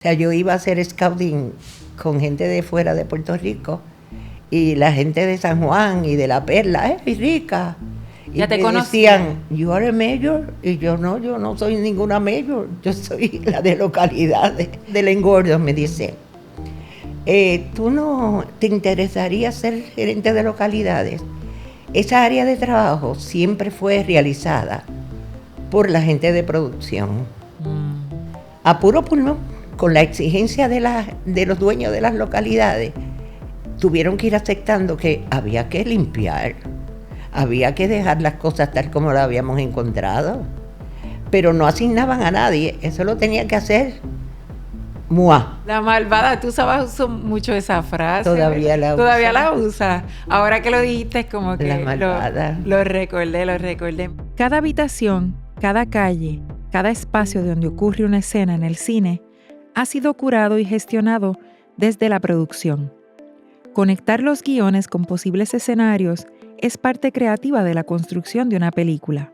O sea, yo iba a hacer scouting con gente de fuera de Puerto Rico y la gente de San Juan y de La Perla, rica. Y ya te me conocían. decían, you are a mayor. Y yo no soy ninguna mayor, yo soy la de localidades. Del engordo me dice, ¿tú no te interesaría ser gerente de localidades? Esa área de trabajo siempre fue realizada por la gente de producción. A puro pulmón, con la exigencia de los dueños de las localidades, tuvieron que ir aceptando que había que limpiar, había que dejar las cosas tal como las habíamos encontrado, pero no asignaban a nadie, eso lo tenía que hacer MUA. La malvada, tú usabas mucho esa frase. Todavía la uso. Todavía la usas. Ahora que lo dijiste, es como que La malvada. Lo recordé. Cada habitación, cada calle, cada espacio donde ocurre una escena en el cine ha sido curado y gestionado desde la producción. Conectar los guiones con posibles escenarios es parte creativa de la construcción de una película.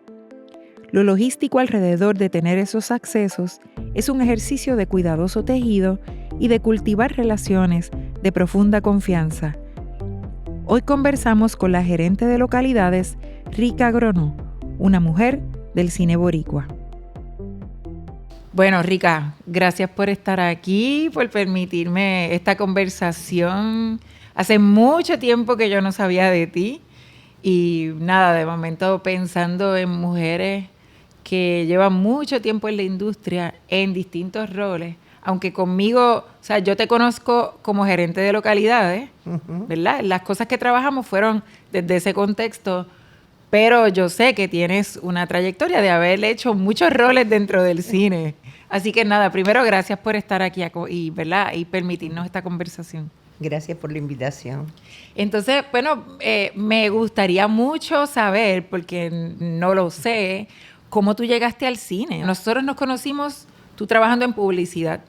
Lo logístico alrededor de tener esos accesos es un ejercicio de cuidadoso tejido y de cultivar relaciones de profunda confianza. Hoy conversamos con la gerente de localidades, Rica Grono, una mujer del cine boricua. Bueno, Rica, gracias por estar aquí, por permitirme esta conversación. Hace mucho tiempo que yo no sabía de ti y nada, de momento pensando en mujeres que llevan mucho tiempo en la industria en distintos roles, aunque conmigo, o sea, yo te conozco como gerente de localidades, ¿verdad? Las cosas que trabajamos fueron desde ese contexto, pero yo sé que tienes una trayectoria de haber hecho muchos roles dentro del cine. Así que nada, primero gracias por estar aquí y, ¿verdad? Y permitirnos esta conversación. Gracias por la invitación. Entonces, bueno, me gustaría mucho saber, porque no lo sé, cómo tú llegaste al cine. Nosotros nos conocimos tú trabajando en publicidad,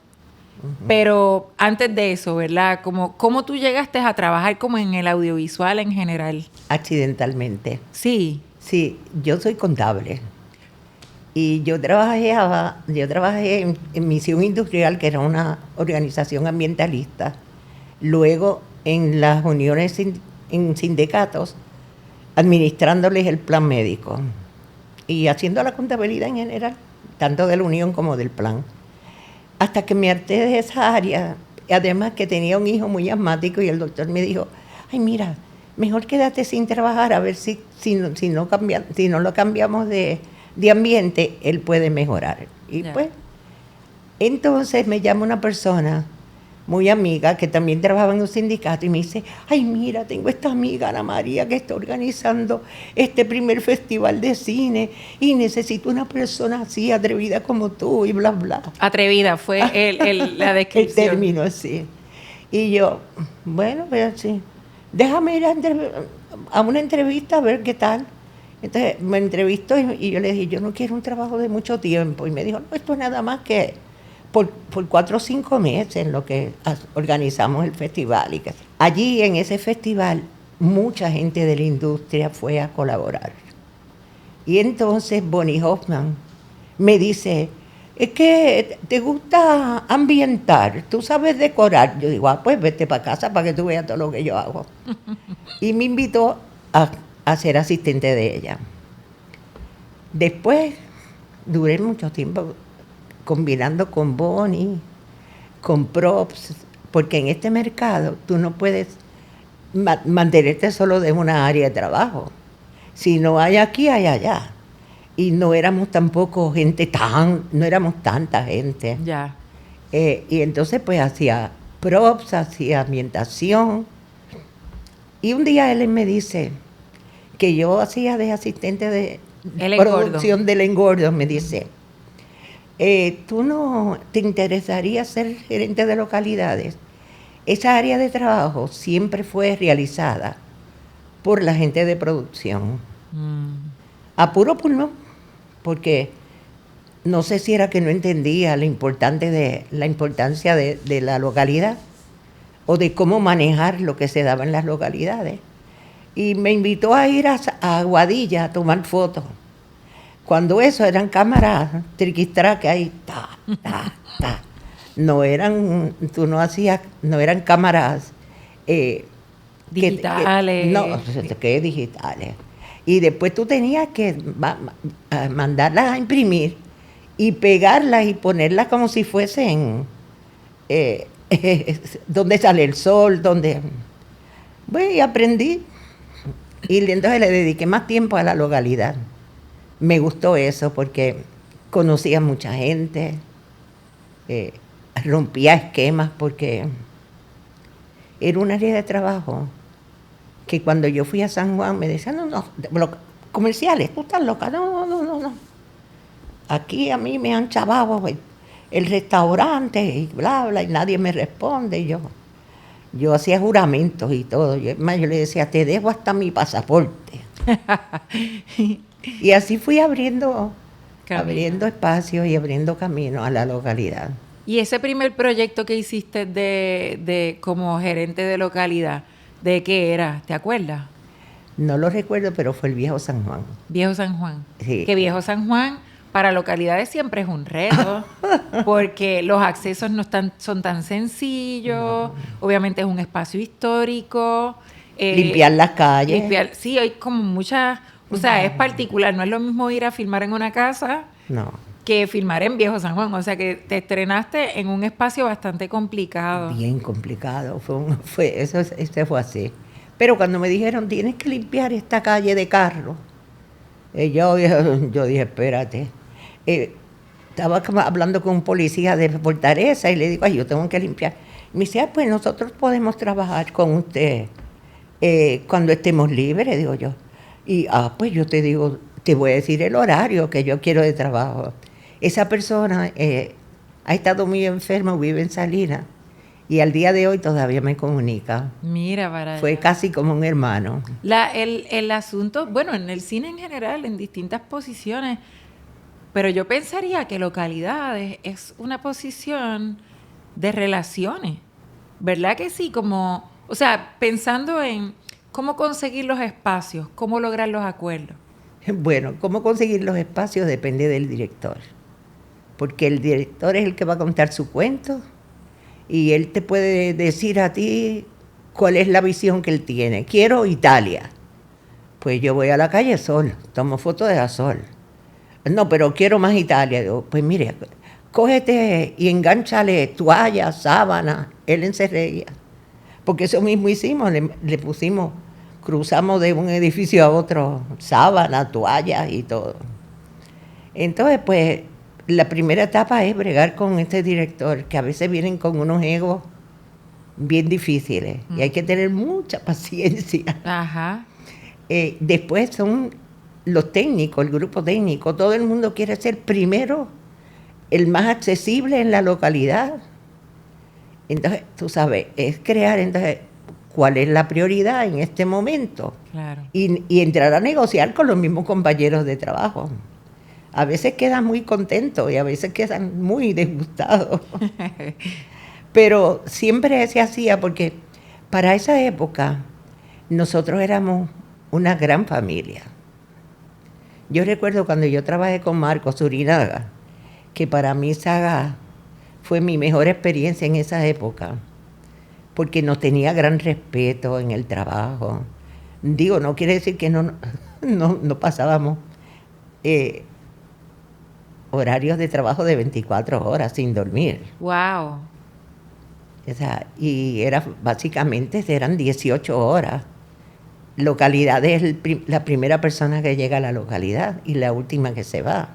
pero antes de eso, ¿verdad? ¿Cómo tú llegaste a trabajar como en el audiovisual en general? Accidentalmente. Sí. Sí, yo soy contable. Y yo trabajé en Misión Industrial, que era una organización ambientalista. Luego en las uniones en sindicatos, administrándoles el plan médico y haciendo la contabilidad en general, tanto de la unión como del plan. Hasta que me harté de esa área, además que tenía un hijo muy asmático y el doctor me dijo, ay mira, mejor quédate sin trabajar a ver si no lo cambiamos de ambiente, él puede mejorar. Y pues, entonces me llama una persona muy amiga que también trabajaba en un sindicato y me dice, ay mira, tengo esta amiga Ana María que está organizando este primer festival de cine y necesito una persona así atrevida como tú y bla bla. Atrevida fue la descripción. El término, sí. Y yo, bueno, pero sí, déjame ir a una entrevista a ver qué tal. Entonces me entrevistó y yo le dije, yo no quiero un trabajo de mucho tiempo. Y me dijo, no, esto es nada más que por 4 o 5 meses en lo que organizamos el festival. Y que allí en ese festival mucha gente de la industria fue a colaborar. Y entonces Bonnie Hoffman me dice, es que te gusta ambientar, tú sabes decorar. Yo digo, pues vete para casa para que tú veas todo lo que yo hago. Y me invitó a ser asistente de ella. Después duré mucho tiempo combinando con Bonnie, con props, porque en este mercado tú no puedes mantenerte solo de una área de trabajo. Si no hay aquí, hay allá. Y no éramos tampoco no éramos tanta gente. Ya. Y entonces pues hacía props, hacía ambientación. Y un día él me dice que yo hacía de asistente de producción del engordo, me dice, ¿tú no te interesaría ser gerente de localidades? Esa área de trabajo siempre fue realizada por la gente de producción. A puro pulmón, porque no sé si era que no entendía la importancia de la localidad o de cómo manejar lo que se daba en las localidades. Y me invitó a ir a Aguadilla a tomar fotos. Cuando eso eran cámaras triquistrack ahí, ta, ta, ta. no eran cámaras Digitales. que digitales. Y después tú tenías que mandarlas a imprimir y pegarlas y ponerlas como si fuesen donde sale el sol, donde... Bueno, y aprendí. Y entonces le dediqué más tiempo a la localidad. Me gustó eso porque conocía mucha gente, rompía esquemas porque era un área de trabajo que cuando yo fui a San Juan me decían, no, comerciales, tú estás loca, no. Aquí a mí me han chavado el restaurante y bla, bla, y nadie me responde. Y yo hacía juramentos y todo. Yo le decía, te dejo hasta mi pasaporte. Y así fui abriendo espacios y abriendo camino a la localidad. Y ese primer proyecto que hiciste de como gerente de localidad, ¿de qué era? ¿Te acuerdas? No lo recuerdo, pero fue el Viejo San Juan. Viejo San Juan. Sí. Que Viejo San Juan para localidades siempre es un reto, porque los accesos son tan sencillos, obviamente es un espacio histórico. Limpiar las calles. Sí, hay como muchas, o sea, es particular, no es lo mismo ir a filmar en una casa que filmar en Viejo San Juan, o sea que te estrenaste en un espacio bastante complicado. Bien complicado, eso fue así. Pero cuando me dijeron, tienes que limpiar esta calle de carro, yo dije, espérate. Estaba hablando con un policía de Fortaleza y le digo, yo tengo que limpiar. Y me decía, pues nosotros podemos trabajar con usted cuando estemos libres, digo yo. Y, pues yo te voy a decir el horario que yo quiero de trabajo. Esa persona ha estado muy enferma, vive en Salinas, y al día de hoy todavía me comunica. Mira, para Fue casi como un hermano. El asunto, bueno, en el cine en general, en distintas posiciones, pero yo pensaría que localidades es una posición de relaciones, ¿verdad que sí? Como, o sea, pensando en cómo conseguir los espacios, cómo lograr los acuerdos. Bueno, cómo conseguir los espacios depende del director, porque el director es el que va a contar su cuento y él te puede decir a ti cuál es la visión que él tiene. Quiero Italia. Pues yo voy a la calle Sol, tomo fotos de la Sol. No, pero quiero más Italia. Digo, pues mire, cógete y engánchale toalla, sábana. Él se reía. Porque eso mismo hicimos, le pusimos, cruzamos de un edificio a otro, sábana, toallas y todo. Entonces, pues, la primera etapa es bregar con este director, que a veces vienen con unos egos bien difíciles. Y hay que tener mucha paciencia. Ajá. Después son los técnicos, el grupo técnico. Todo el mundo quiere ser primero el más accesible en la localidad. Entonces, tú sabes, es crear entonces cuál es la prioridad en este momento. Claro. Y entrar a negociar con los mismos compañeros de trabajo. A veces quedan muy contentos y a veces quedan muy disgustados. Pero siempre se hacía porque para esa época nosotros éramos una gran familia. Yo recuerdo cuando yo trabajé con Marcos Surinaga, que para mí Saga fue mi mejor experiencia en esa época, porque nos tenía gran respeto en el trabajo. Digo, no quiere decir que no pasábamos horarios de trabajo de 24 horas sin dormir. Wow. O sea, y básicamente eran 18 horas. Localidad es la primera persona que llega a la localidad y la última que se va.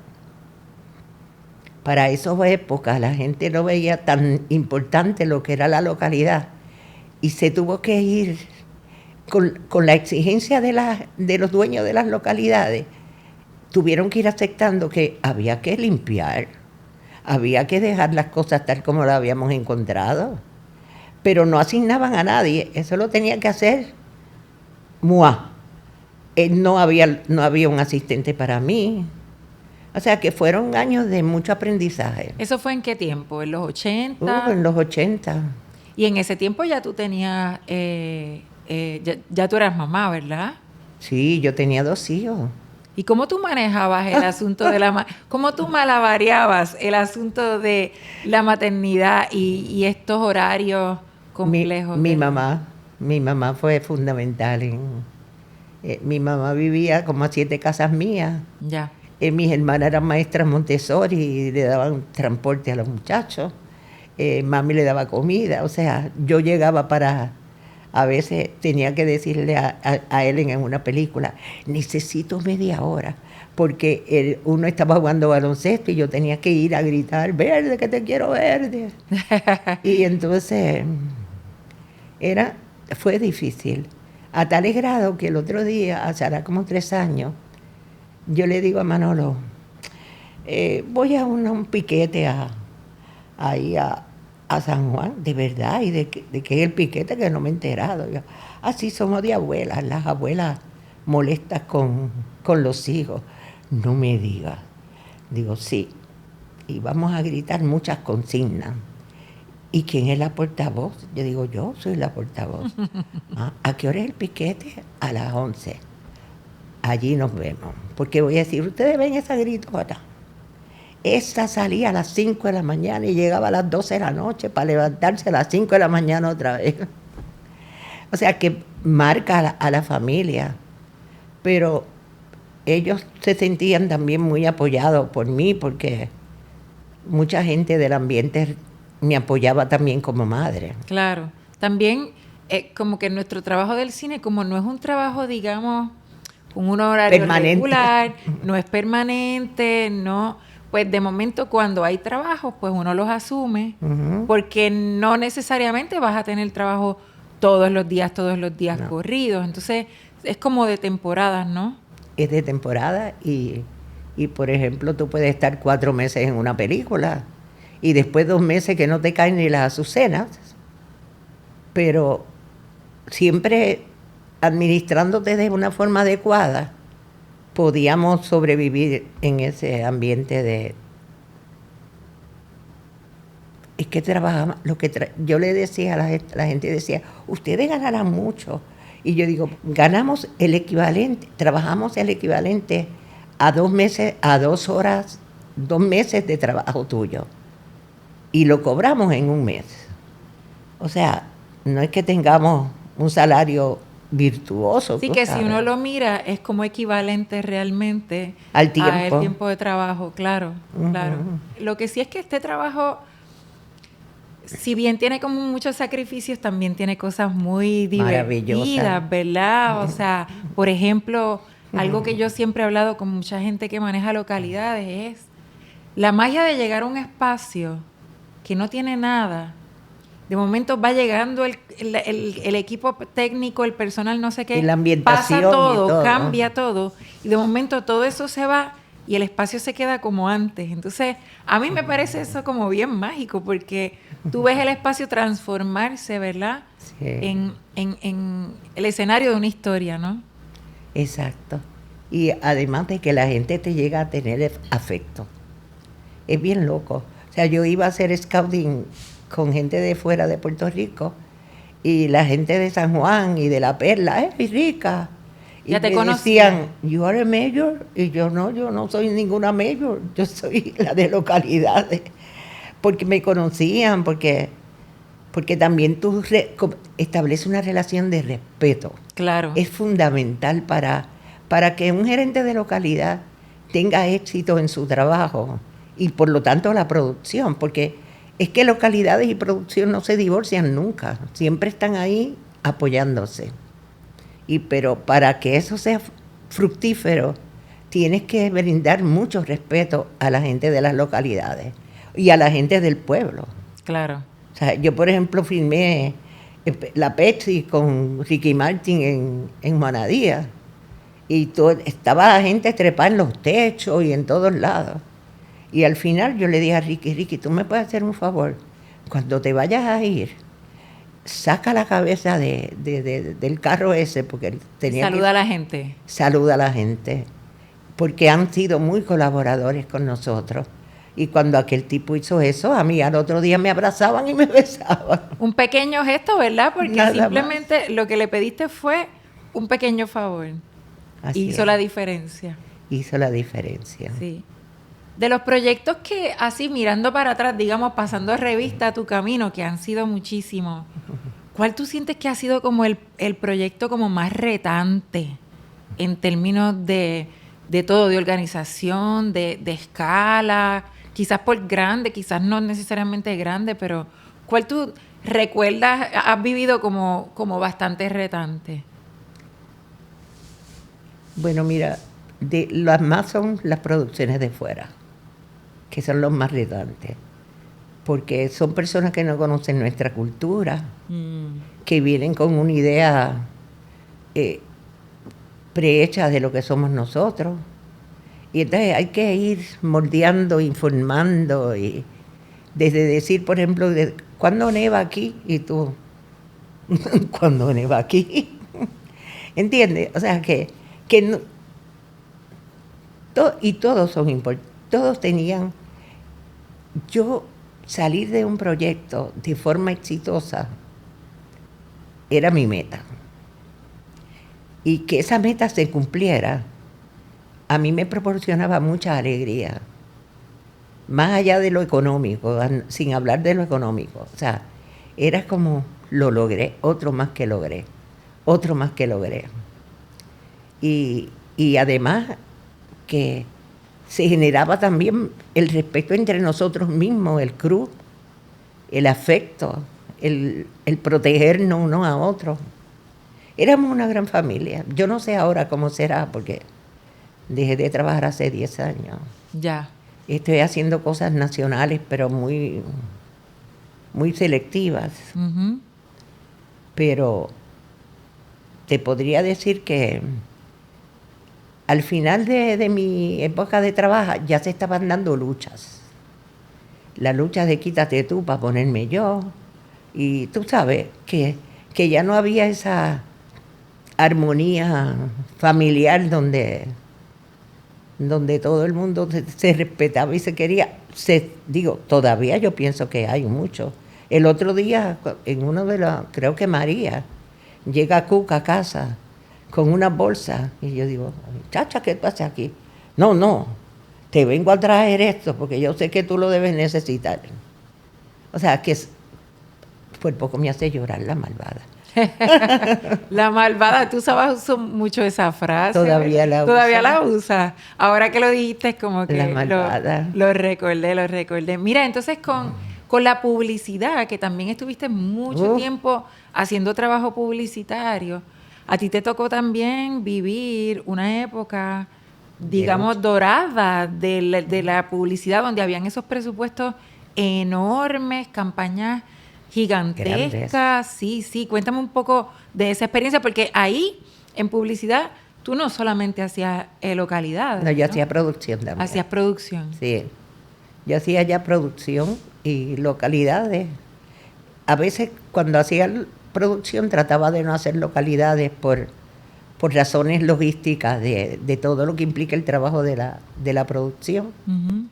Para esas épocas la gente no veía tan importante lo que era la localidad y se tuvo que ir con la exigencia de los dueños de las localidades. Tuvieron que ir aceptando que había que limpiar, había que dejar las cosas tal como las habíamos encontrado, pero no asignaban a nadie, eso lo tenía que hacer MUA. No había un asistente para mí. O sea que fueron años de mucho aprendizaje. ¿Eso fue en qué tiempo? ¿En los 80? En los 80. Y en ese tiempo ya tú tenías, ya tú eras mamá, ¿verdad? Sí, yo tenía 2 hijos. ¿Y cómo tú manejabas el asunto de cómo tú malabareabas el asunto de la maternidad y estos horarios complejos? Mi mamá fue fundamental mi mamá vivía como a 7 casas mías. Ya. Mis hermanas eran maestras Montessori y le daban transporte a los muchachos. Mami le daba comida. O sea, yo llegaba a veces tenía que decirle a Ellen en una película, necesito media hora, porque uno estaba jugando baloncesto y yo tenía que ir a gritar, verde, que te quiero verde. Y entonces fue difícil. A tal grado que el otro día, hace ahora como 3 años, yo le digo a Manolo, voy a un piquete ahí a San Juan, de verdad, y de que es el piquete que no me he enterado. Yo, así somos de abuelas, las abuelas molestas con los hijos. No me digas. Digo, sí, y vamos a gritar muchas consignas. ¿Y quién es la portavoz? Yo digo, yo soy la portavoz. ¿A qué hora es el piquete? A las 11. Allí nos vemos. Porque voy a decir, ustedes ven esa gritona. Esa salía a las 5 de la mañana y llegaba a las 12 de la noche para levantarse a las 5 de la mañana otra vez. O sea, que marca a la familia. Pero ellos se sentían también muy apoyados por mí, porque mucha gente del ambiente me apoyaba también como madre. Claro. También, como que nuestro trabajo del cine, como no es un trabajo, digamos, con un horario Permanente. regular, no es permanente, no, pues de momento cuando hay trabajos, pues uno los asume, porque no necesariamente vas a tener trabajo todos los días no. Corridos. Entonces, es como de temporadas, ¿no? Es de temporada y por ejemplo, tú puedes estar 4 meses en una película y después 2 meses que no te caen ni las azucenas, pero siempre administrándote de una forma adecuada, podíamos sobrevivir en ese ambiente es que trabajamos, yo le decía a la gente, decía, ustedes ganarán mucho. Y yo digo, ganamos el equivalente, trabajamos el equivalente a 2 meses, a 2 horas, 2 meses de trabajo tuyo. Y lo cobramos en 1 mes. O sea, no es que tengamos un salario virtuoso. Sí, que si uno lo mira, es como equivalente realmente al tiempo. A el tiempo de trabajo, claro, claro. Lo que sí es que este trabajo, si bien tiene como muchos sacrificios, también tiene cosas muy divertidas, ¿verdad? O sea, por ejemplo, algo que yo siempre he hablado con mucha gente que maneja localidades es la magia de llegar a un espacio que no tiene nada. De momento va llegando el equipo técnico, el personal, no sé qué. Y la ambientación pasa todo, y todo, cambia todo. Y de momento todo eso se va y el espacio se queda como antes. Entonces, a mí me parece eso como bien mágico, porque tú ves el espacio transformarse, ¿verdad? Sí. En el escenario de una historia, ¿no? Exacto. Y además de que la gente te llega a tener afecto. Es bien loco. O sea, yo iba a hacer scouting con gente de fuera de Puerto Rico y la gente de San Juan y de La Perla, rica. Ya y te me conocían. Decían, you are a mayor. Y yo no soy ninguna mayor, yo soy la de localidades. Porque me conocían, porque también tú estableces una relación de respeto. Claro. Es fundamental para que un gerente de localidad tenga éxito en su trabajo y por lo tanto la producción, porque es que localidades y producción no se divorcian nunca, siempre están ahí apoyándose. Pero para que eso sea fructífero, tienes que brindar mucho respeto a la gente de las localidades y a la gente del pueblo. Claro. O sea, yo, por ejemplo, filmé la Pepsi con Ricky Martin en Juanadía y estaba la gente trepada en los techos y en todos lados. Y al final yo le dije a Ricky, ¿tú me puedes hacer un favor? Cuando te vayas a ir, saca la cabeza del carro ese, porque él tenía Saluda a la gente. Saluda a la gente, porque han sido muy colaboradores con nosotros. Y cuando aquel tipo hizo eso, a mí al otro día me abrazaban y me besaban. Un pequeño gesto, ¿verdad? Porque Nada simplemente lo que le pediste fue un pequeño favor. Así hizo es. la diferencia. hizo la diferencia. Sí. De los proyectos que, así mirando para atrás, digamos, pasando revista a tu camino, que han sido muchísimos, ¿cuál tú sientes que ha sido como el proyecto como más retante en términos de todo, de organización, de escala, quizás por grande, quizás no necesariamente grande, pero ¿cuál tú recuerdas, has vivido como bastante retante? Bueno, mira, las más son las producciones de fuera, que son los más retantes, porque son personas que no conocen nuestra cultura, que vienen con una idea prehecha de lo que somos nosotros, y entonces hay que ir moldeando, informando, y desde decir, por ejemplo, ¿cuándo neva aquí? Y tú, ¿cuándo neva aquí? ¿Entiendes? O sea, que no, y todos son importantes, todos tenían. Yo salir de un proyecto de forma exitosa era mi meta. Y que esa meta se cumpliera, a mí me proporcionaba mucha alegría. Más allá de lo económico, sin hablar de lo económico. O sea, era como, lo logré, otro más que logré, otro más que logré. Y además que se generaba también el respeto entre nosotros mismos, el crew, el afecto, el protegernos unos a otros. Éramos una gran familia. Yo no sé ahora cómo será, porque dejé de trabajar hace 10 años. Ya. Estoy haciendo cosas nacionales, pero muy, muy selectivas. Uh-huh. Pero te podría decir que al final de mi época de trabajo ya se estaban dando luchas. La lucha de quítate tú para ponerme yo. Y tú sabes que ya no había esa armonía familiar donde todo el mundo se respetaba y se quería. Todavía yo pienso que hay mucho. El otro día, en uno de los, creo que María, llega Cuca a casa con una bolsa y yo digo, chacha, ¿qué pasa aquí? No, te vengo a traer esto porque yo sé que tú lo debes necesitar. O sea, que por poco me hace llorar la malvada. La malvada, tú sabes mucho esa frase. Todavía la usa. Ahora que lo dijiste es como que la malvada. Lo recordé. Mira, entonces con la publicidad, que también estuviste mucho tiempo haciendo trabajo publicitario, a ti te tocó también vivir una época, digamos, dorada de la publicidad, donde habían esos presupuestos enormes, campañas gigantescas. Sí, cuéntame un poco de esa experiencia, porque ahí, en publicidad, tú no solamente hacías localidades. No, yo hacía producción también. Hacías producción. Sí, yo hacía ya producción y localidades. A veces cuando hacía producción trataba de no hacer localidades por razones logísticas de todo lo que implica el trabajo de la producción. Uh-huh.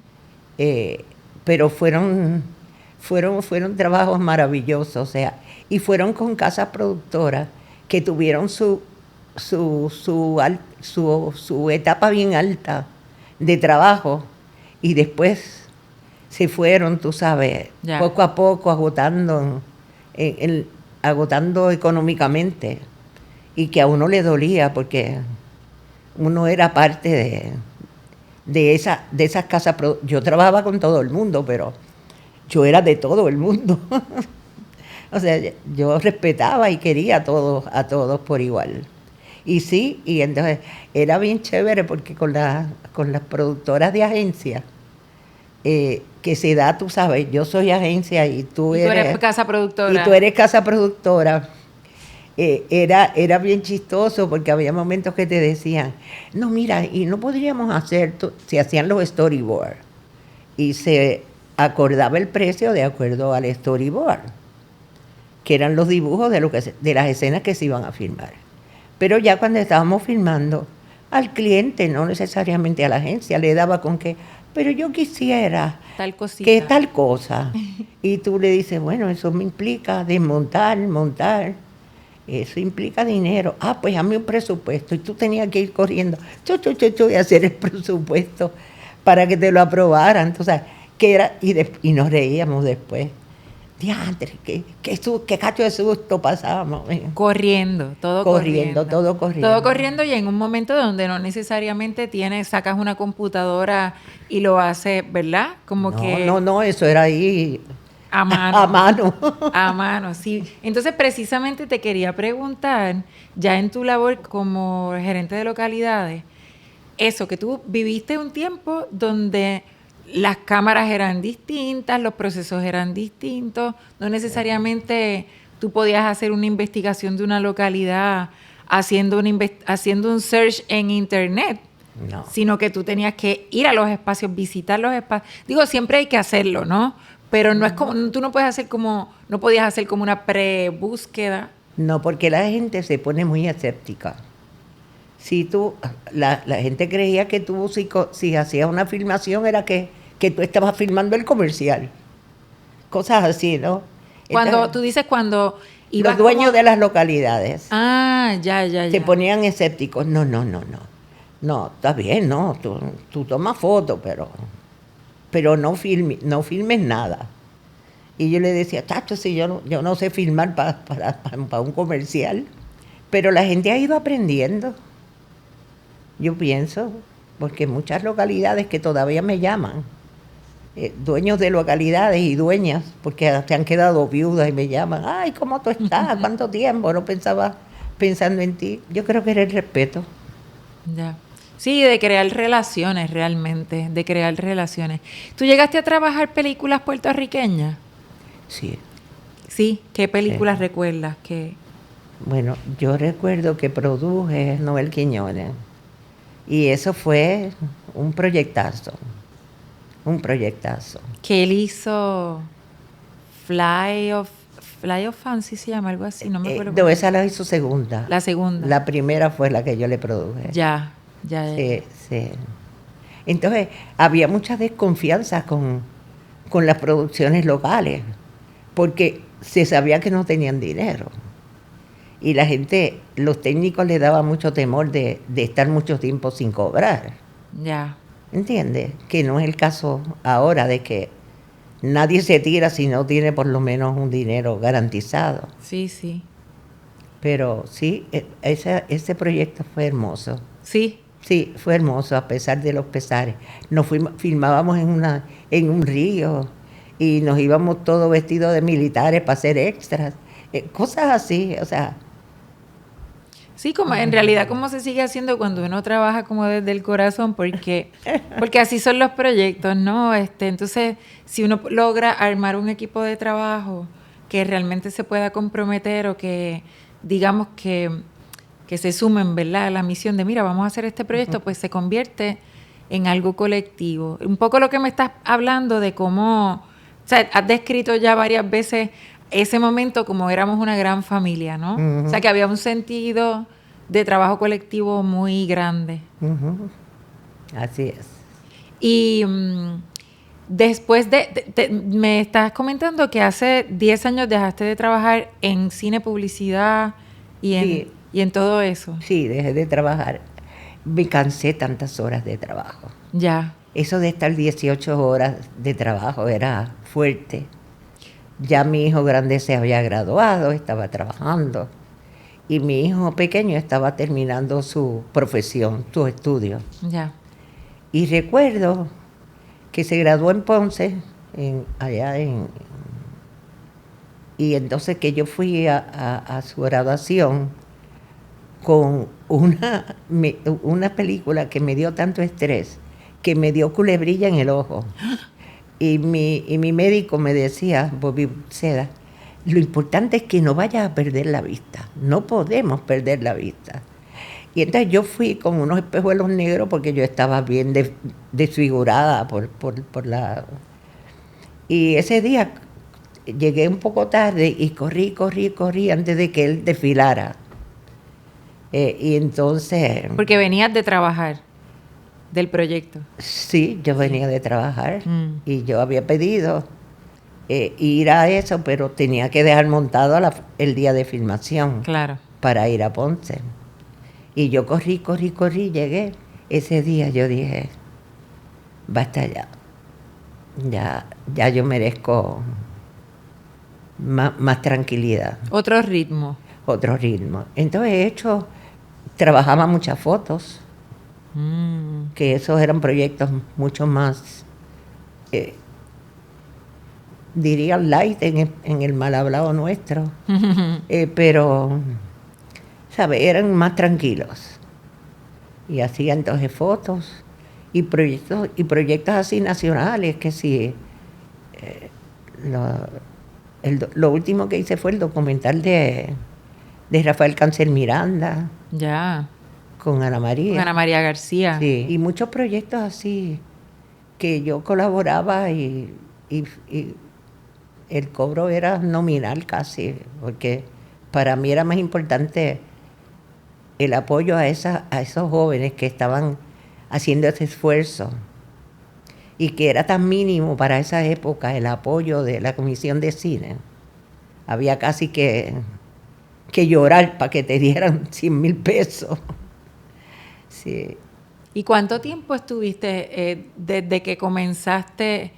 Pero fueron trabajos maravillosos, o sea, y fueron con casas productoras que tuvieron su etapa bien alta de trabajo y después se fueron, tú sabes, poco a poco agotando económicamente, y que a uno le dolía porque uno era parte de esas casas. Yo trabajaba con todo el mundo, pero yo era de todo el mundo. O sea, yo respetaba y quería a todos por igual. Y sí, y entonces era bien chévere porque con las productoras de agencia, que se da, tú sabes, yo soy agencia y tú eres casa productora. Y tú eres casa productora. Era bien chistoso porque había momentos que te decían, no, mira, y no podríamos hacer, se hacían los storyboards y se acordaba el precio de acuerdo al storyboard, que eran los dibujos de las escenas que se iban a filmar. Pero ya cuando estábamos filmando, al cliente, no necesariamente a la agencia, le daba con que, pero yo quisiera tal cosita, que tal cosa. Y tú le dices, bueno, eso me implica desmontar, montar. Eso implica dinero. Ah, pues hazme un presupuesto. Y tú tenías que ir corriendo, y hacer el presupuesto para que te lo aprobaran. Entonces, ¿qué era? Y nos reíamos después. Diantre, qué cacho de susto pasábamos. Corriendo, todo corriendo. Todo corriendo. Todo corriendo y en un momento donde no necesariamente sacas una computadora y lo haces, ¿verdad? Como que... No, eso era ahí... A mano. A mano. A mano, sí. Entonces, precisamente te quería preguntar, ya en tu labor como gerente de localidades, eso, que tú viviste un tiempo donde las cámaras eran distintas, los procesos eran distintos, no necesariamente tú podías hacer una investigación de una localidad haciendo un search en internet, No. sino que tú tenías que ir a los espacios, visitar los espacios. Digo, siempre hay que hacerlo, ¿no? Pero no es como, tú no puedes hacer como, no podías hacer como una pre-búsqueda. No, porque la gente se pone muy escéptica. Si tú, la gente creía que tú, si hacías una filmación, era que tú estabas filmando el comercial. Cosas así, ¿no? Cuando Entonces, tú dices cuando ibas los dueños como... de las localidades Ah, ya. se ponían escépticos. No. No, está bien, no. Tú tomas fotos, pero no filmes nada. Y yo le decía, chacho, si yo no sé filmar para un comercial. Pero la gente ha ido aprendiendo. Yo pienso, porque muchas localidades que todavía me llaman, dueños de localidades y dueñas, porque se han quedado viudas y me llaman, ay, ¿cómo tú estás? ¿Cuánto tiempo? No pensaba pensando en ti. Yo creo que era el respeto. Ya. Sí, de crear relaciones realmente, de crear relaciones. ¿Tú llegaste a trabajar películas puertorriqueñas? Sí. Sí, ¿qué películas Sí. recuerdas? Bueno, yo recuerdo que produje Noel Quiñones y eso fue un proyectazo. Que él hizo Fly of Fancy, se llama algo así, no me acuerdo. No, esa la hizo segunda. La segunda. La primera fue la que yo le produje. Ya. Sí. Entonces, había mucha desconfianza con las producciones locales, porque se sabía que no tenían dinero. Y la gente, los técnicos les daba mucho temor de estar mucho tiempo sin cobrar. Ya. ¿Entiendes? Que no es el caso ahora de que nadie se tira si no tiene por lo menos un dinero garantizado. Sí. Pero sí, ese proyecto fue hermoso. Sí. Sí, fue hermoso a pesar de los pesares. Filmábamos en un río y nos íbamos todos vestidos de militares para hacer extras. Cosas así, o sea... Sí, como en realidad como se sigue haciendo cuando uno trabaja como desde el corazón, porque así son los proyectos, ¿no? Entonces, si uno logra armar un equipo de trabajo que realmente se pueda comprometer o que digamos que se sumen, ¿verdad?, a la misión de, mira, vamos a hacer este proyecto, pues se convierte en algo colectivo. Un poco lo que me estás hablando de cómo, o sea, has descrito ya varias veces ese momento como éramos una gran familia, ¿no? Uh-huh. O sea, que había un sentido de trabajo colectivo muy grande. Uh-huh. Así es. Y después me estás comentando que hace 10 años dejaste de trabajar en cine, publicidad y en todo eso. Sí, dejé de trabajar. Me cansé tantas horas de trabajo. Ya. Eso de estar 18 horas de trabajo era fuerte. Ya mi hijo grande se había graduado, estaba trabajando. Y mi hijo pequeño estaba terminando su profesión, su estudio. Ya. Y recuerdo que se graduó en Ponce, y entonces que yo fui a su graduación con una película que me dio tanto estrés, que me dio culebrilla en el ojo. Y mi médico me decía, Bobby Seda, lo importante es que no vayas a perder la vista. No podemos perder la vista. Y entonces yo fui con unos espejuelos negros porque yo estaba bien desfigurada por la... Y ese día llegué un poco tarde y corrí antes de que él desfilara. Y entonces... Porque venías de trabajar, del proyecto. Sí, yo venía de trabajar y yo había pedido ir a eso, pero tenía que dejar montado el día de filmación Claro. para ir a Ponce. Y yo corrí, llegué. Ese día yo dije, basta ya. Ya yo merezco más tranquilidad. Otro ritmo. Otro ritmo. Entonces trabajaba muchas fotos, que esos eran proyectos mucho más, diría light en el mal hablado nuestro, pero, ¿sabes? Eran más tranquilos. Y hacía entonces fotos y proyectos así nacionales, que sí. Lo último que hice fue el documental de Rafael Cáncer Miranda. Ya. Con Ana María. Con Ana María García. Sí, y muchos proyectos así que yo colaboraba y el cobro era nominal casi, porque para mí era más importante el apoyo a esos jóvenes que estaban haciendo ese esfuerzo y que era tan mínimo para esa época el apoyo de la Comisión de Cine. Había casi que llorar para que te dieran 100,000 pesos. Sí. ¿Y cuánto tiempo estuviste desde que comenzaste,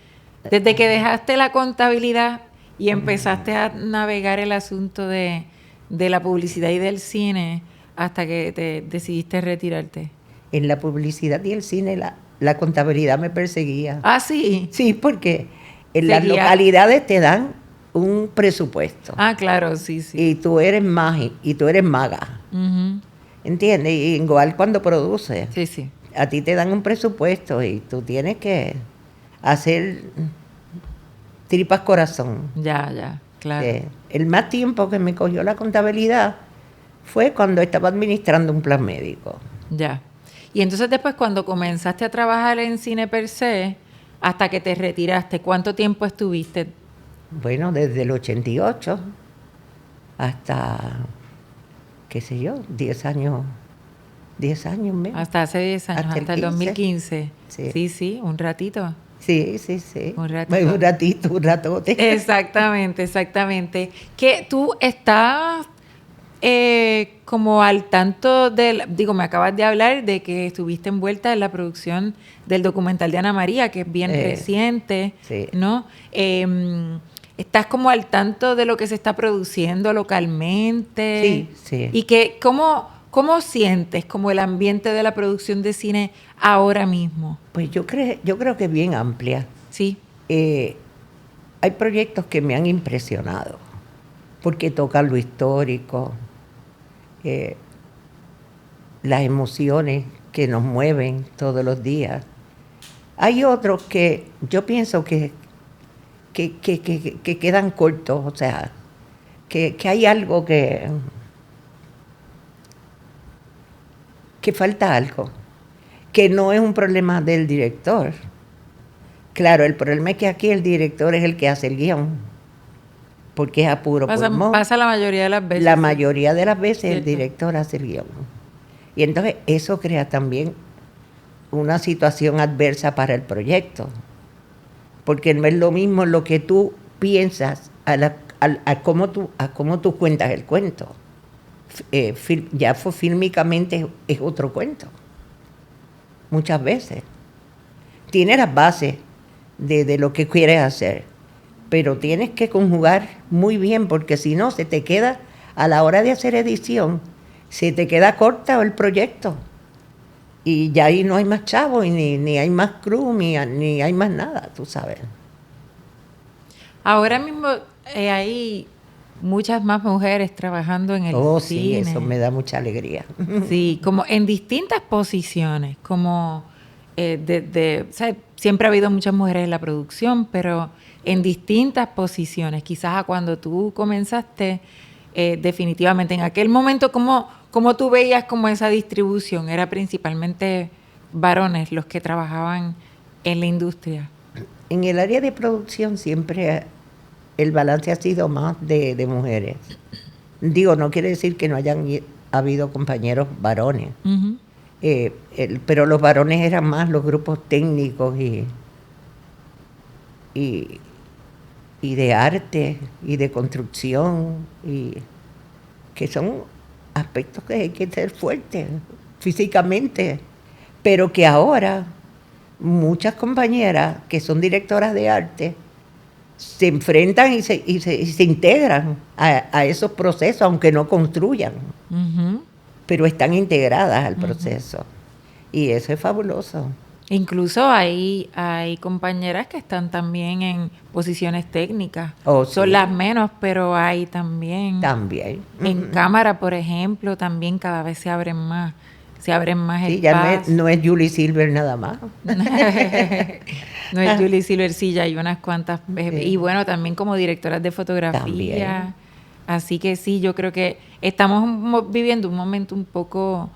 desde que dejaste la contabilidad y empezaste a navegar el asunto de la publicidad y del cine hasta que te decidiste retirarte? En la publicidad y el cine la contabilidad me perseguía. Ah, sí. Sí, porque en las localidades te dan un presupuesto. Ah, claro, sí. Y tú eres maga. Uh-huh. ¿Entiendes? Y igual cuando produces. Sí. A ti te dan un presupuesto y tú tienes que hacer tripas corazón. Ya, claro. El más tiempo que me cogió la contabilidad fue cuando estaba administrando un plan médico. Ya. Y entonces después cuando comenzaste a trabajar en cine per se, hasta que te retiraste, ¿cuánto tiempo estuviste? Bueno, desde el 88 hasta, qué sé yo, 10 años menos. Hasta hace 10 años, hasta el 2015. Sí, un ratito. Sí. Un ratito. Un ratito, un ratote. Exactamente. Que tú estás como al tanto me acabas de hablar de que estuviste envuelta en la producción del documental de Ana María, que es bien reciente, sí. ¿no? ¿Estás como al tanto de lo que se está produciendo localmente? Sí. ¿Y cómo sientes como el ambiente de la producción de cine ahora mismo? Pues yo creo que es bien amplia. Sí. Hay proyectos que me han impresionado, porque tocan lo histórico, las emociones que nos mueven todos los días. Hay otros que yo pienso que quedan cortos, o sea, que hay algo que falta algo, que no es un problema del director. Claro, el problema es que aquí el director es el que hace el guión, porque es a puro pulmón. Pasa la mayoría de las veces. La mayoría de las veces ¿Cierto? El director hace el guión. Y entonces eso crea también una situación adversa para el proyecto, porque no es lo mismo lo que tú piensas a cómo tú cuentas el cuento. Ya fílmicamente es otro cuento. Muchas veces. Tiene las bases de lo que quieres hacer, pero tienes que conjugar muy bien, porque si no, se te queda, a la hora de hacer edición, se te queda corta el proyecto. Y ya ahí no hay más chavos, ni hay más crew, ni hay más nada, tú sabes. Ahora mismo hay muchas más mujeres trabajando en el cine. Sí, eso me da mucha alegría. Sí, como en distintas posiciones, como o sea, siempre ha habido muchas mujeres en la producción, pero en distintas posiciones. Quizás a cuando tú comenzaste, definitivamente, en aquel momento, ¿cómo tú veías como esa distribución? ¿Era principalmente varones los que trabajaban en la industria? En el área de producción siempre el balance ha sido más de mujeres. Digo, no quiere decir que no hayan habido compañeros varones, Uh-huh. pero los varones eran más los grupos técnicos y y de arte y de construcción, y que son aspectos que hay que ser fuertes físicamente, pero que ahora muchas compañeras que son directoras de arte se enfrentan y se integran a esos procesos, aunque no construyan, Ujú. pero están integradas al proceso. Y eso es fabuloso. Incluso hay compañeras que están también en posiciones técnicas. Oh, Son sí. las menos, pero hay también. También. En cámara, por ejemplo, también cada vez se abren más Sí, ya espacios. no es Julie Silver nada más. No es Julie Silver, sí, ya hay unas cuantas. Sí. Y bueno, también como directoras de fotografía. También. Así que sí, yo creo que estamos viviendo un momento un poco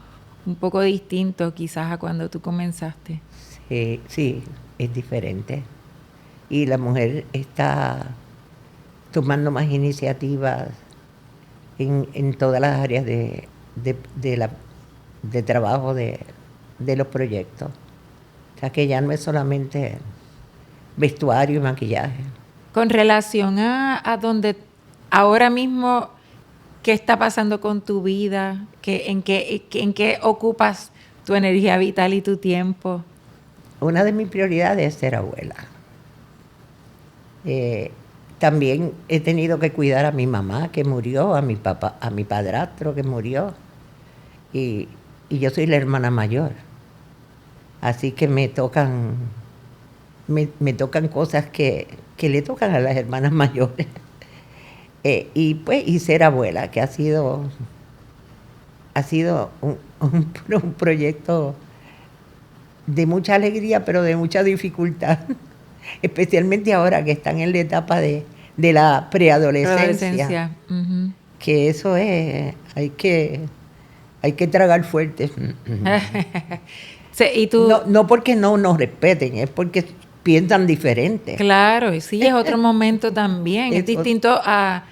distinto quizás a cuando tú comenzaste. Sí, sí, es diferente. Y la mujer está tomando más iniciativas en todas las áreas de trabajo de los proyectos. O sea que ya no es solamente vestuario y maquillaje. Con relación a donde ahora mismo, ¿qué está pasando con tu vida? ¿En qué ocupas tu energía vital y tu tiempo? Una de mis prioridades es ser abuela. También he tenido que cuidar a mi mamá que murió, a mi papá, a mi padrastro que murió. Y yo soy la hermana mayor. Así que me tocan cosas que le tocan a las hermanas mayores. Y ser abuela, que ha sido un proyecto de mucha alegría, pero de mucha dificultad. Especialmente ahora que están en la etapa de la preadolescencia. Ujú. Que eso es, hay que tragar fuerte. Sí, y tú, No porque no nos respeten, es porque piensan diferente. claro, y sí, es otro momento también. Es Es distinto a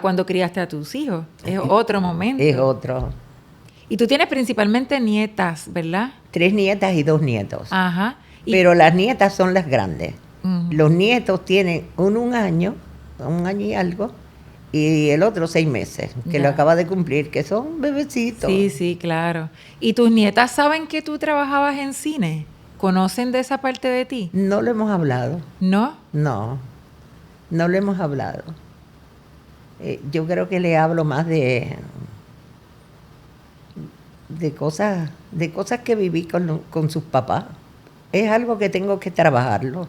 cuando criaste a tus hijos. Es otro momento. Es otro. Y tú tienes principalmente nietas, ¿verdad? 3 nietas y 2 nietos. Ajá. Pero las nietas son las grandes. Ujú. Los nietos tienen un año y algo, y el otro 6 meses, que Ya. lo acaba de cumplir, que son bebecitos. Sí, sí, claro. ¿Y tus nietas saben que tú trabajabas en cine? ¿Conocen de esa parte de ti? No lo hemos hablado. ¿No? No lo hemos hablado. Yo creo que le hablo más de cosas que viví con sus papás. Es algo que tengo que trabajarlo,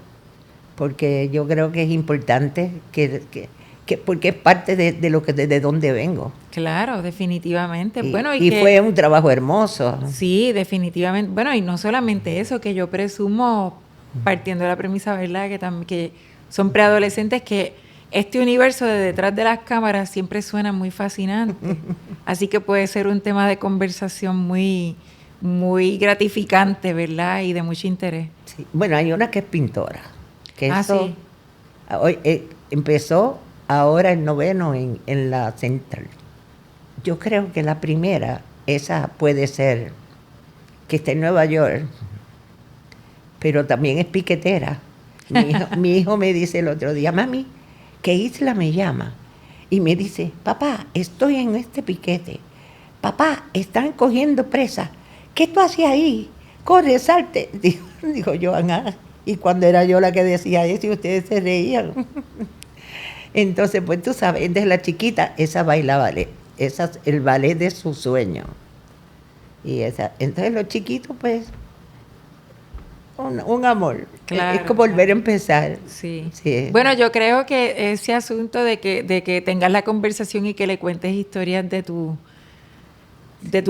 porque yo creo que es importante porque es parte de lo que de donde vengo. Claro, definitivamente. Y, Bueno, y que, fue un trabajo hermoso. sí, definitivamente. Bueno, y no solamente eso, que yo presumo, partiendo de la premisa, ¿verdad? Que son preadolescentes, que este universo de detrás de las cámaras siempre suena muy fascinante. Así que puede ser un tema de conversación muy, muy gratificante, ¿verdad? Y de mucho interés. Sí. Bueno, hay una que es pintora. Que Ah, eso, sí. hoy, empezó ahora el 9º en la Central. Yo creo que la primera, esa puede ser, que está en Nueva York, pero también es piquetera. Mi hijo me dice el otro día, mami, que Isla me llama y me dice, papá, estoy en este piquete. Papá, están cogiendo presas. ¿Qué tú hacías ahí? Corre, salte. Dijo yo, y cuando era yo la que decía eso y ustedes se reían. Entonces, pues tú sabes, desde la chiquita, esa baila ballet. Esa es el ballet de su sueño. Entonces los chiquitos, pues, un amor. Claro, es como volver a empezar. Sí. Sí. Bueno, yo creo que ese asunto de que tengas la conversación y que le cuentes historias de tu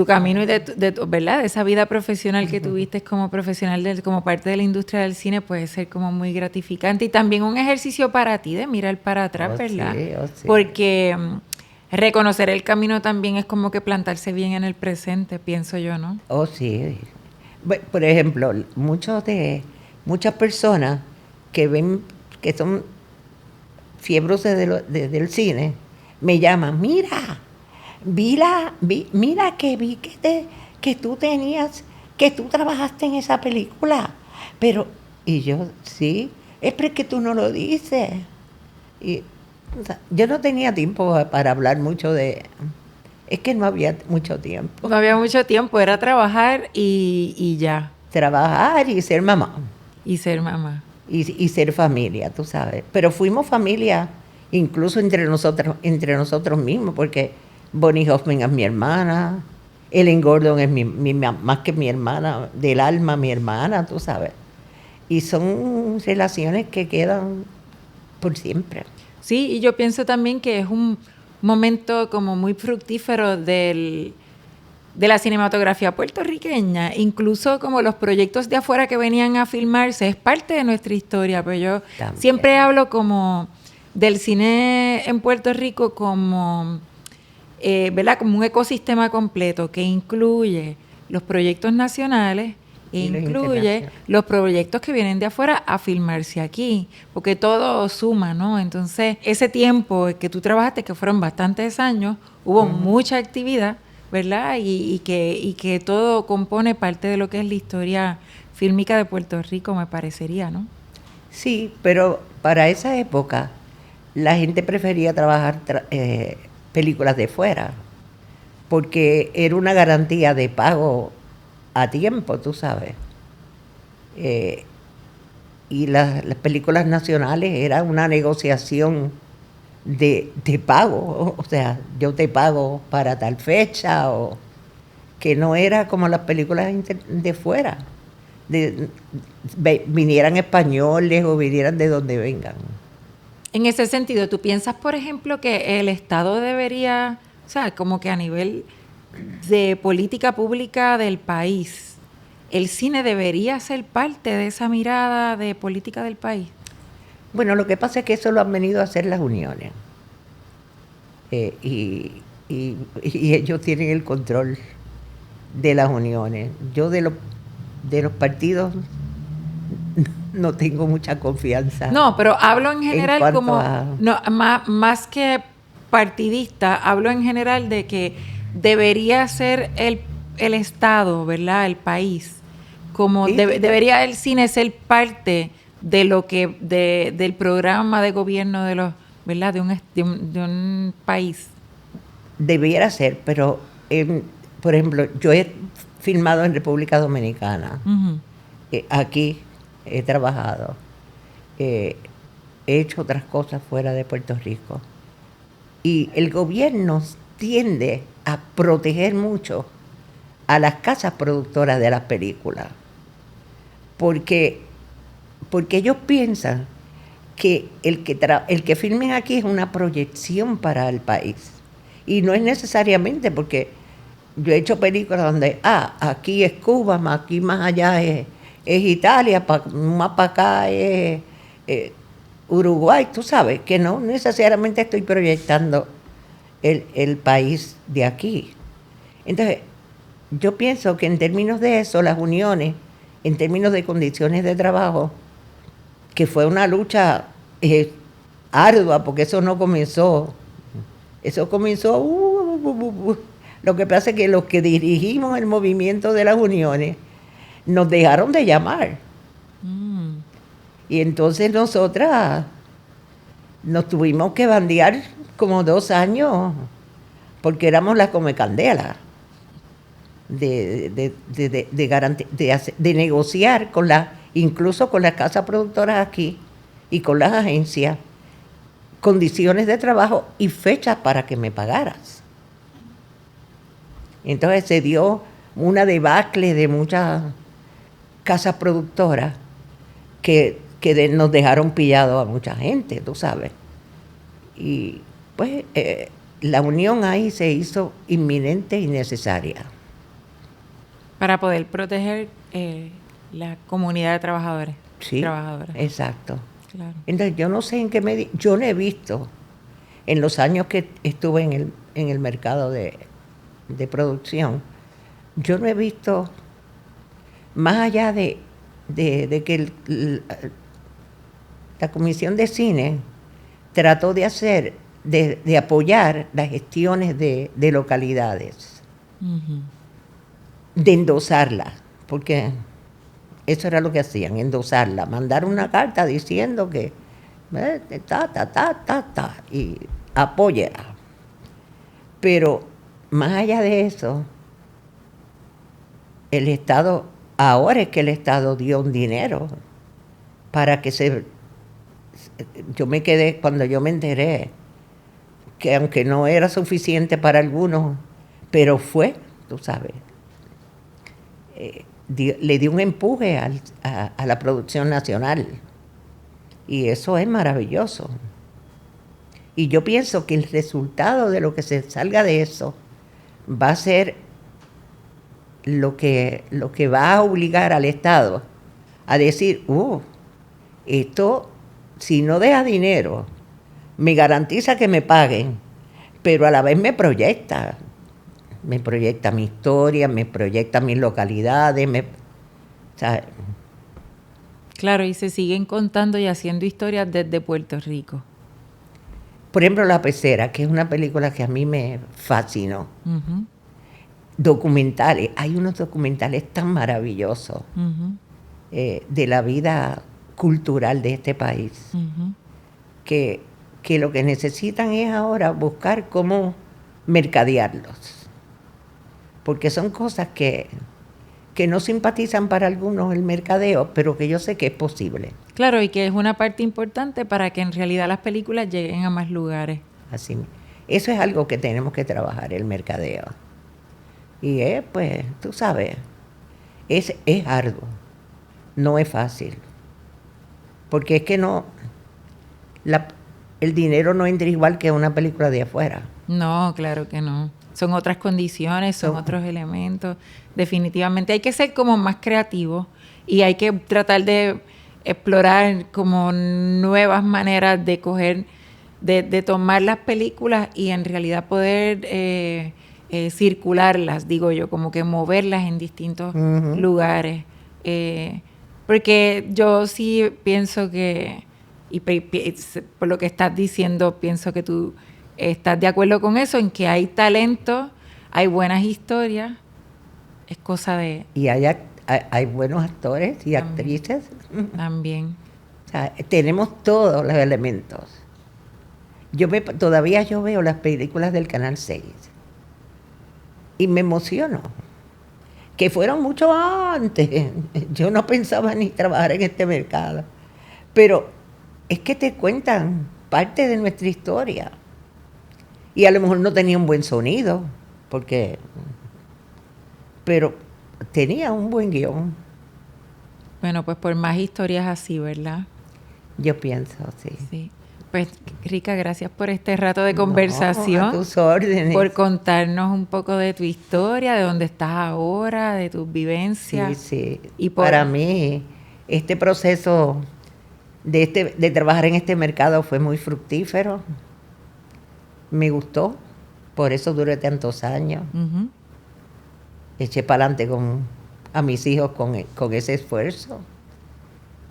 camino y ¿verdad? De esa vida profesional que tuviste como profesional, como parte de la industria del cine, puede ser como muy gratificante y también un ejercicio para ti de mirar para atrás, ¿verdad? Sí, sí. Porque reconocer el camino también es como que plantarse bien en el presente, pienso yo, ¿no? Oh, sí. Por ejemplo, muchas personas que ven, que son fiebros del cine, me llaman, mira que vi que tú trabajaste en esa película. Pero, y yo, sí, es porque tú no lo dices. Y o sea, yo no tenía tiempo para hablar mucho de... Es que no había mucho tiempo. No había mucho tiempo, era trabajar y ya, Trabajar y ser mamá. y ser mamá. Y ser familia, tú sabes. Pero fuimos familia incluso entre nosotros mismos, porque Bonnie Hoffman es mi hermana, Ellen Gordon es más que mi hermana, del alma mi hermana, tú sabes. Y son relaciones que quedan por siempre. Sí, y yo pienso también que es un momento como muy fructífero de la cinematografía puertorriqueña, incluso como los proyectos de afuera que venían a filmarse, es parte de nuestra historia, pero yo También. siempre hablo como del cine en Puerto Rico como, ¿verdad? Como un ecosistema completo que incluye los proyectos nacionales e Y los incluye internacionales. los proyectos que vienen de afuera a filmarse aquí, porque todo suma, ¿no? Entonces, ese tiempo que tú trabajaste, que fueron bastantes años, hubo mucha actividad, ¿verdad? Y que todo compone parte de lo que es la historia fílmica de Puerto Rico, me parecería, ¿no? Sí, pero para esa época la gente prefería trabajar películas de fuera, porque era una garantía de pago a tiempo, tú sabes. Eh, y las películas nacionales era una negociación de pago, o sea, yo te pago para tal fecha, o que no era como las películas de fuera, de, vinieran españoles o vinieran de donde vengan. En ese sentido, ¿tú piensas, por ejemplo, que el Estado debería, o sea, como que a nivel de política pública del país, el cine debería ser parte de esa mirada de política del país? Bueno, lo que pasa es que eso lo han venido a hacer las uniones. Y ellos tienen el control de las uniones. Yo de los partidos no tengo mucha confianza No, pero hablo en en general cuanto como, a... no, más que partidista, hablo en general de que debería ser el Estado, ¿verdad? El país. Como Sí, debería el cine ser parte de lo que, del programa de gobierno de los, ¿verdad? De un país. debiera ser, pero por ejemplo, yo he filmado en República Dominicana. Ujú. Aquí he trabajado. eh, He hecho otras cosas fuera de Puerto Rico. Y el gobierno tiende a proteger mucho a las casas productoras de las películas, porque, porque ellos piensan que el que filmen aquí es una proyección para el país. Y no es necesariamente, porque yo he hecho películas donde, aquí es Cuba, aquí más allá es Italia, más para acá es Uruguay, tú sabes, que no necesariamente estoy proyectando el país de aquí. Entonces, yo pienso que en términos de eso, las uniones, en términos de condiciones de trabajo, que fue una lucha ardua, porque eso comenzó, lo que pasa es que los que dirigimos el movimiento de las uniones nos dejaron de llamar. Mm. Y entonces nosotras nos tuvimos que bandear como 2 años, porque éramos las comecandela de negociar con incluso con las casas productoras aquí y con las agencias, condiciones de trabajo y fechas para que me pagaras. Entonces se dio una debacle de muchas casas productoras que nos dejaron pillados a mucha gente, tú sabes. Y pues la unión ahí se hizo inminente y necesaria. Para poder proteger la comunidad de trabajadores y Sí, trabajadoras. exacto. Claro. Entonces yo no sé en qué medida, yo no he visto en los años que estuve en el mercado de producción, yo no he visto, más allá de que la Comisión de Cine trató de hacer, de apoyar las gestiones de localidades, Ujú. de endosarlas, porque eso era lo que hacían, endosarla, mandar una carta diciendo y apoya. Pero más allá de eso, el Estado, ahora es que el Estado dio un dinero para que yo me quedé, cuando yo me enteré, que aunque no era suficiente para algunos, pero fue, tú sabes, le dio un empuje a la producción nacional. Y eso es maravilloso. Y yo pienso que el resultado de lo que se salga de eso va a ser lo que va a obligar al Estado a decir, esto, si no deja dinero, me garantiza que me paguen, pero a la vez me proyecta mi historia, me proyecta mis localidades, ¿sabes? Claro, y se siguen contando y haciendo historias desde Puerto Rico. Por ejemplo, La Pecera, que es una película que a mí me fascinó. Uh-huh. Documentales, hay unos documentales tan maravillosos Uh-huh. De la vida cultural de este país, Uh-huh. que lo que necesitan es ahora buscar cómo mercadearlos. Porque son cosas que no simpatizan para algunos el mercadeo, pero que yo sé que es posible. Claro, y que es una parte importante para que en realidad las películas lleguen a más lugares. Así, eso es algo que tenemos que trabajar, el mercadeo. Y pues, tú sabes, es arduo, no es fácil. Porque es que el dinero no entra igual que una película de afuera. No, claro que no. Son otras condiciones, son otros elementos. Definitivamente hay que ser como más creativos y hay que tratar de explorar como nuevas maneras de coger, de tomar las películas y en realidad poder circularlas, digo yo, como que moverlas en distintos lugares. Porque yo sí pienso que, y por lo que estás diciendo, pienso que tú estás de acuerdo con eso, en que hay talento, hay buenas historias, es cosa de... Y hay buenos actores y actrices. También. O sea, tenemos todos los elementos. Todavía yo veo las películas del Canal 6 y me emociono. Que fueron mucho antes. Yo no pensaba ni trabajar en este mercado. Pero es que te cuentan parte de nuestra historia. Y a lo mejor no tenía un buen sonido, pero tenía un buen guión. Bueno, pues por más historias así, ¿verdad? Yo pienso, sí. Sí. Pues, Rica, gracias por este rato de conversación. A tus órdenes. Por contarnos un poco de tu historia, de dónde estás ahora, de tus vivencias. Sí. Y para mí, este proceso de trabajar en este mercado fue muy fructífero. Me gustó, por eso duré tantos años. Uh-huh. Eché para adelante a mis hijos con ese esfuerzo.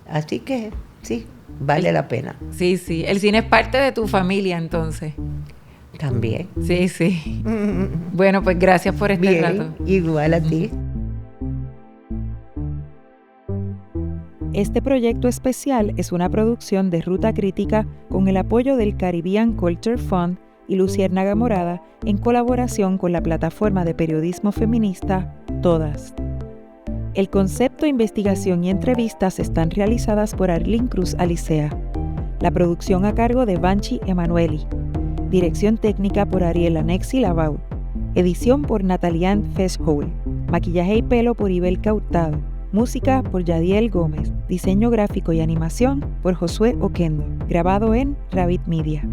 Así que sí, vale la pena. Sí, sí. El cine es parte de tu familia, entonces. También. Sí, sí. Bueno, pues gracias por este rato. Igual a ti. Este proyecto especial es una producción de Ruta Crítica con el apoyo del Caribbean Culture Fund y Luciérnaga Morada en colaboración con la plataforma de periodismo feminista Todas. El concepto, investigación y entrevistas están realizadas por Arlene Cruz Alicea. La producción a cargo de Banchi Emanueli. Dirección técnica por Ariela Nexi Lavau. Edición por Natalian Fesshole. Maquillaje y pelo por Ibelka Hurtado. Música por Yadiel Gómez. Diseño gráfico y animación por Josué Oquendo. Grabado en Rabbit Media.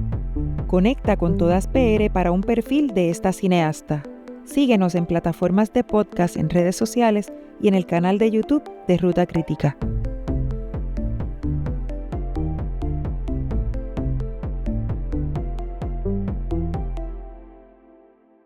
Conecta con Todas PR para un perfil de esta cineasta. Síguenos en plataformas de podcast, en redes sociales y en el canal de YouTube de Ruta Crítica.